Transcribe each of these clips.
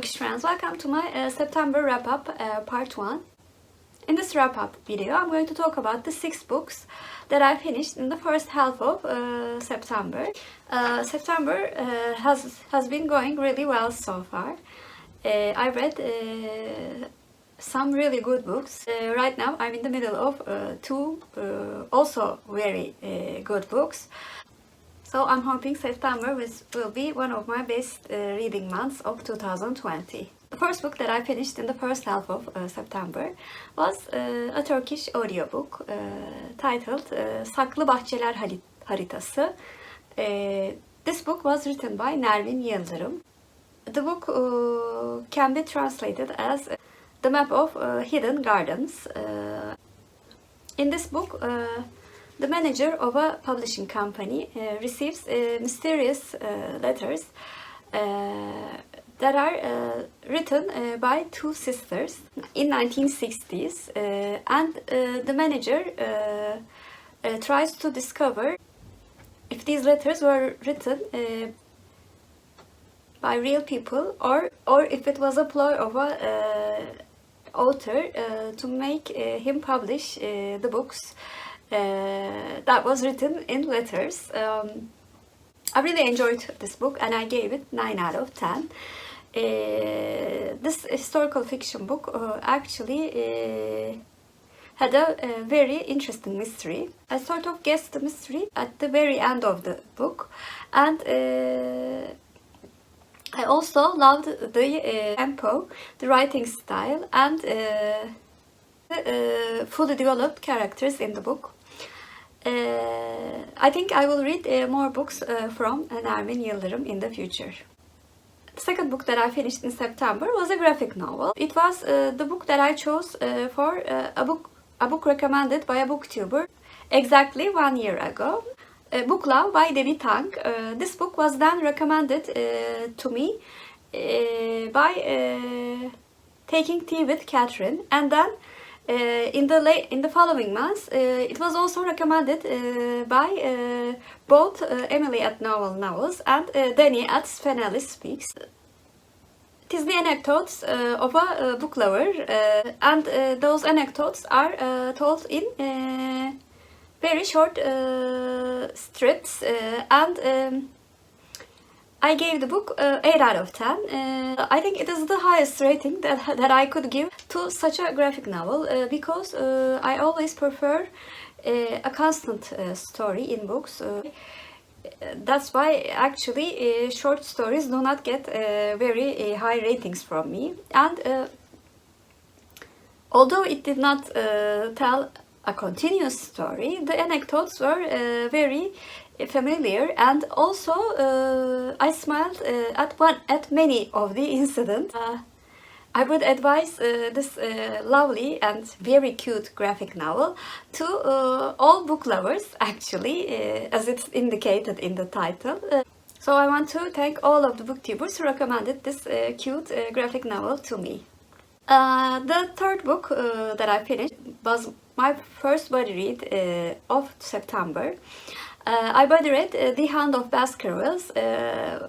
Bookish friends, welcome to my September wrap-up part 1. In this wrap-up video, I'm going to talk about the 6 books that I finished in the first half of September. September has been going really well so far. I read some really good books. Right now, I'm in the middle of 2 also very good books. So I'm hoping September will be one of my best reading months of 2020. The first book that I finished in the first half of September was a Turkish audiobook titled Saklı Bahçeler Haritası. This book was written by Nermin Yıldırım. The book can be translated as The Map of Hidden Gardens. In this book, the manager of a publishing company receives mysterious letters that are written by 2 sisters in 1960s, and the manager tries to discover if these letters were written by real people or if it was a ploy of a author to make him publish the books that was written in letters. I really enjoyed this book and I gave it 9 out of 10. This historical fiction book actually had a very interesting mystery. I sort of guessed the mystery at the very end of the book, and I also loved the tempo, the writing style, and fully developed characters in the book. I think I will read more books from Nermin Yıldırım in the future. The second book that I finished in September was a graphic novel. It was the book that I chose for a book recommended by a booktuber exactly 1 year ago. Book Love by Tung. This book was then recommended to me by Taking Tea with Catherine, and then in the following months, it was also recommended by both Emily at Novelle Novels and Danny at Spenelli Speaks. It is the anecdotes of a book lover, and those anecdotes are told in very short strips, and I gave the book 8 out of 10. I think it is the highest rating that I could give to such a graphic novel because I always prefer a constant story in books. That's why actually short stories do not get very high ratings from me. And although it did not tell a continuous story, the anecdotes were very familiar, and also I smiled at many of the incidents. I would advise this lovely and very cute graphic novel to all book lovers, actually, as it's indicated in the title. So I want to thank all of the booktubers who recommended this cute graphic novel to me. The third book that I finished was my first body read of September. I body read The Hound of Baskervilles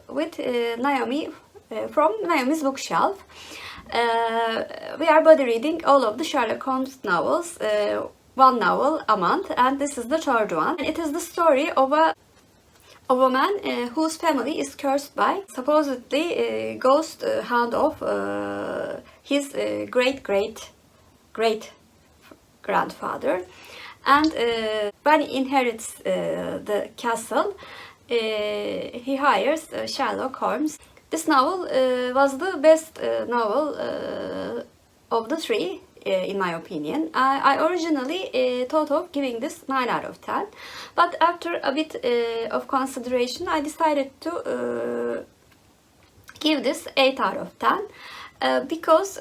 with Naomi from Naomi's bookshelf. We are body reading all of the Sherlock Holmes novels, one novel a month, and this is the third one. It is the story of a man whose family is cursed by supposedly a ghost hound of his great grandfather, and when he inherits the castle, he hires Sherlock Holmes. This novel was the best novel of the 3, in my opinion. I originally thought of giving this 9 out of 10, but after a bit of consideration, I decided to give this 8 out of 10 because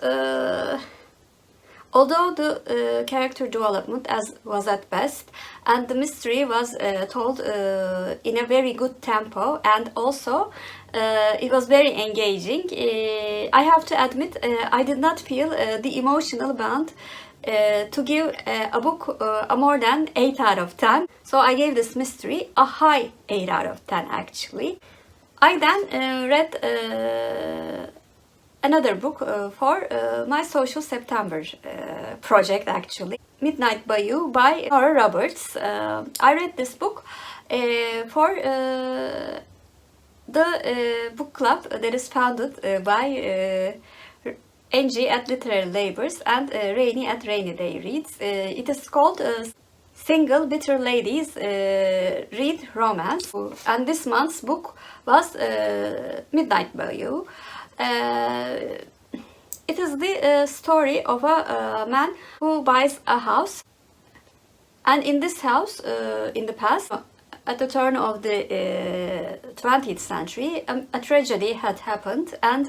although the character development was at best, and the mystery was told in a very good tempo, and also it was very engaging, I have to admit I did not feel the emotional bond to give a book a more than 8 out of 10. So I gave this mystery a high 8 out of 10 actually. I then read another book for my Social September project actually. Midnight Bayou by Nora Roberts. I read this book for the book club that is founded by Angie at Literary Labors and Rainey at Rainey Day Reads. It is called Single Bitter Ladies Read Romance, and this month's book was Midnight Bayou. It is the story of a man who buys a house, and in this house, in the past, at the turn of the 20th century, a tragedy had happened, and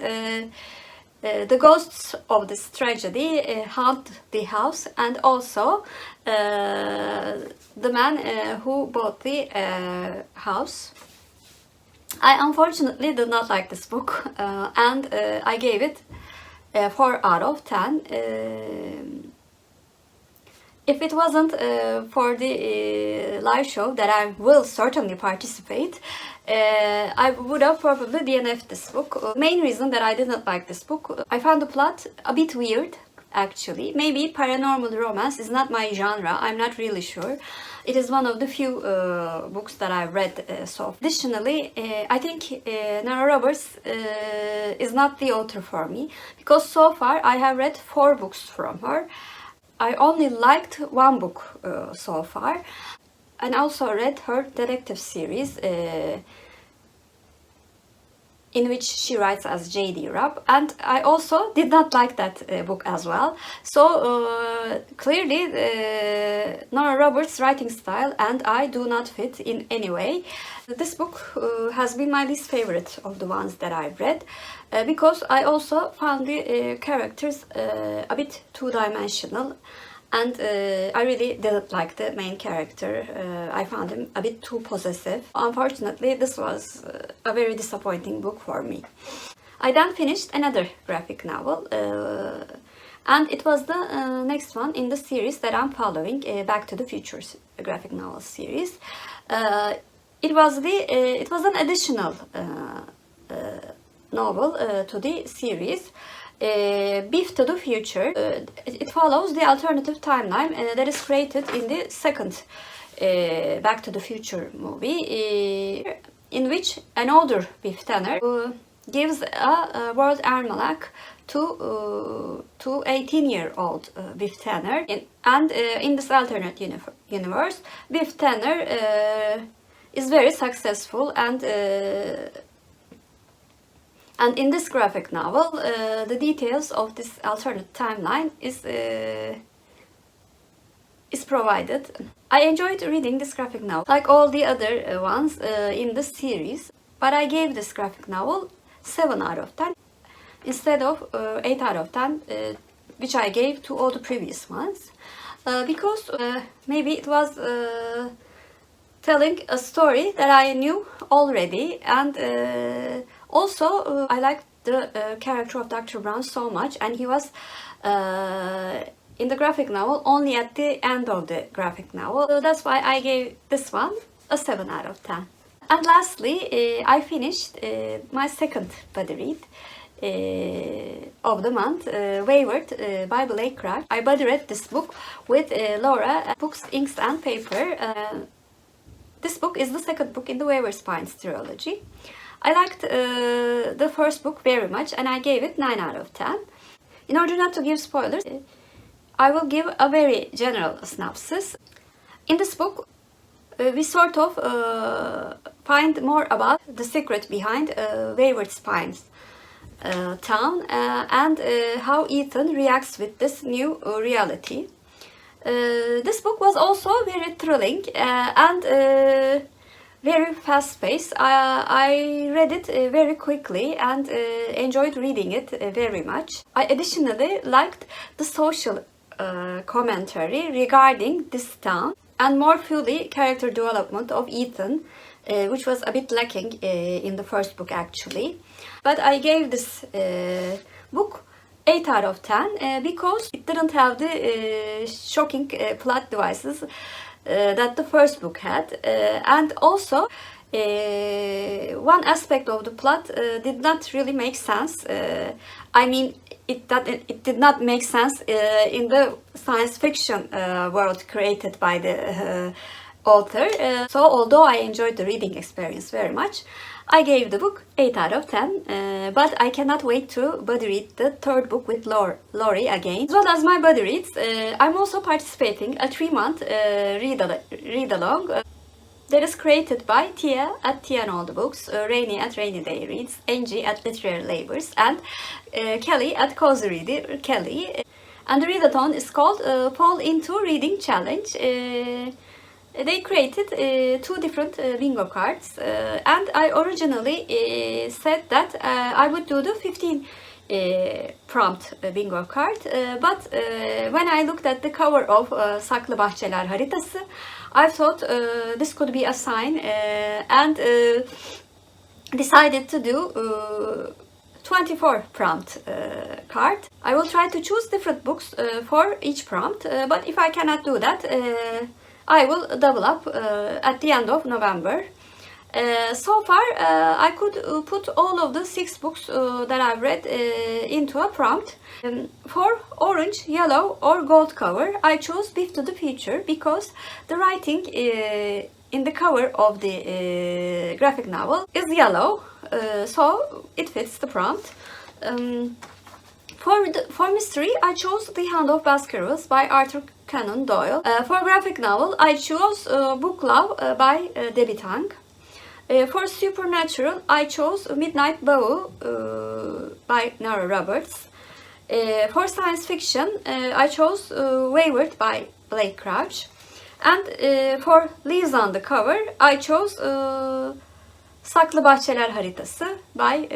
the ghosts of this tragedy haunt the house, and also the man who bought the house. I unfortunately did not like this book, and I gave it 4 out of 10. If it wasn't for the live show that I will certainly participate, I would have probably DNF'd this book. Main reason that I didn't like this book, I found the plot a bit weird actually. Maybe paranormal romance is not my genre, I'm not really sure. It is one of the few books that I've read so far. Additionally, I think Nora Roberts is not the author for me, because so far I have read 4 books from her. I only liked 1 book so far, and also read her detective series in which she writes as J.D. Robb, and I also did not like that book as well. So clearly Nora Roberts' writing style and I do not fit in any way. This book has been my least favorite of the ones that I've read, because I also found the characters a bit two-dimensional, and I really didn't like the main character. I found him a bit too possessive. Unfortunately, this was a very disappointing book for me. I then finished another graphic novel, and it was the next one in the series that I'm following, Back to the Future graphic novel series. It was an additional novel to the series. Biff to the Future. It follows the alternative timeline that is created in the second Back to the Future movie, in which an older Biff Tanner gives a world almanac to 18-year-old Biff Tanner, and in this alternate universe, Biff Tanner is very successful, and in this graphic novel, the details of this alternate timeline is provided. I enjoyed reading this graphic novel, like all the other ones in the series, but I gave this graphic novel 7 out of 10 instead of 8 out of 10, which I gave to all the previous ones, because maybe it was telling a story that I knew already, and also I liked the character of Dr. Brown so much, and he was in the graphic novel only at the end of the graphic novel. So that's why I gave this one a 7 out of 10. And lastly, I finished my second buddy read of the month, Wayward Bible. I buddy read this book with Laura, Books, Inks and Paper. This book is the second book in the Wayward Spines trilogy. I liked the first book very much, and I gave it 9 out of 10. In order not to give spoilers, I will give a very general synopsis. In this book, we sort of find more about the secret behind Wayward Spines town, and how Ethan reacts with this new reality. This book was also very thrilling and very fast-paced. I read it very quickly and enjoyed reading it very much. I additionally liked the social commentary regarding this town, and more fully character development of Ethan, which was a bit lacking in the first book actually. But I gave this book 8 out of 10 because it didn't have the shocking plot devices that the first book had, and also one aspect of the plot did not really make sense. I mean, it did not make sense in the science fiction world created by the author. So although I enjoyed the reading experience very much, I gave the book 8 out of 10, but I cannot wait to buddy read the third book with Lori again. As well as my buddy reads, I'm also participating a 3-month read-along that is created by Tia at Tia Audiobooks, Rainey at Rainey Day Reads, Angie at Literary Labors, and Kelly at Cozy Reader Kelly. And the readathon is called Fall Into Reading Challenge. They created 2 different bingo cards, and I originally said that I would do the 15 prompt bingo card, but when I looked at the cover of Saklı, Bahçeler, Haritası, I thought this could be a sign, and decided to do 24 prompt card. I will try to choose different books for each prompt, but if I cannot do that, I will double up at the end of November. So far, I could put all of the 6 books that I've read into a prompt. For orange, yellow, or gold cover, I chose Biff to the Future because the writing in the cover of the graphic novel is yellow, so it fits the prompt. For mystery, I chose The Hound of Baskervilles by Arthur Conan Doyle. For graphic novel, I chose Book Love by Debbie Tung. For supernatural, I chose Midnight Bayou by Nora Roberts. For science fiction, I chose Wayward by Blake Crouch. And for Leaves on the Cover, I chose Saklı, Bahçeler, Haritası by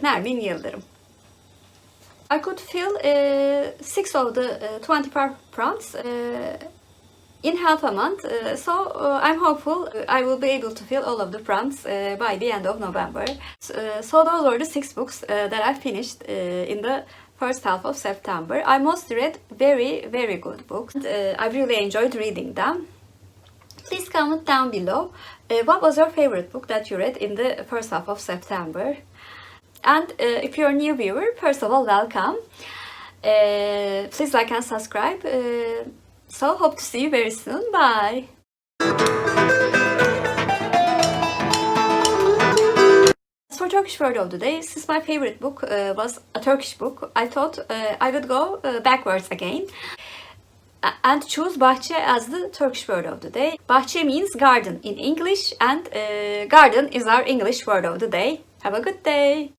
Nermin Yıldırım. I could fill 6 of the 24 prompts in half a month, so I'm hopeful I will be able to fill all of the prompts by the end of November. So those were the 6 books that I finished in the first half of September. I mostly read very good books. I really enjoyed reading them. Please comment down below what was your favorite book that you read in the first half of September. And if you're a new viewer, first of all, welcome. Please like and subscribe. So hope to see you very soon. Bye. For Turkish Word of the Day, since my favorite book was a Turkish book, I thought I would go backwards again and choose Bahçe as the Turkish word of the day. Bahçe means garden in English, and garden is our English word of the day. Have a good day.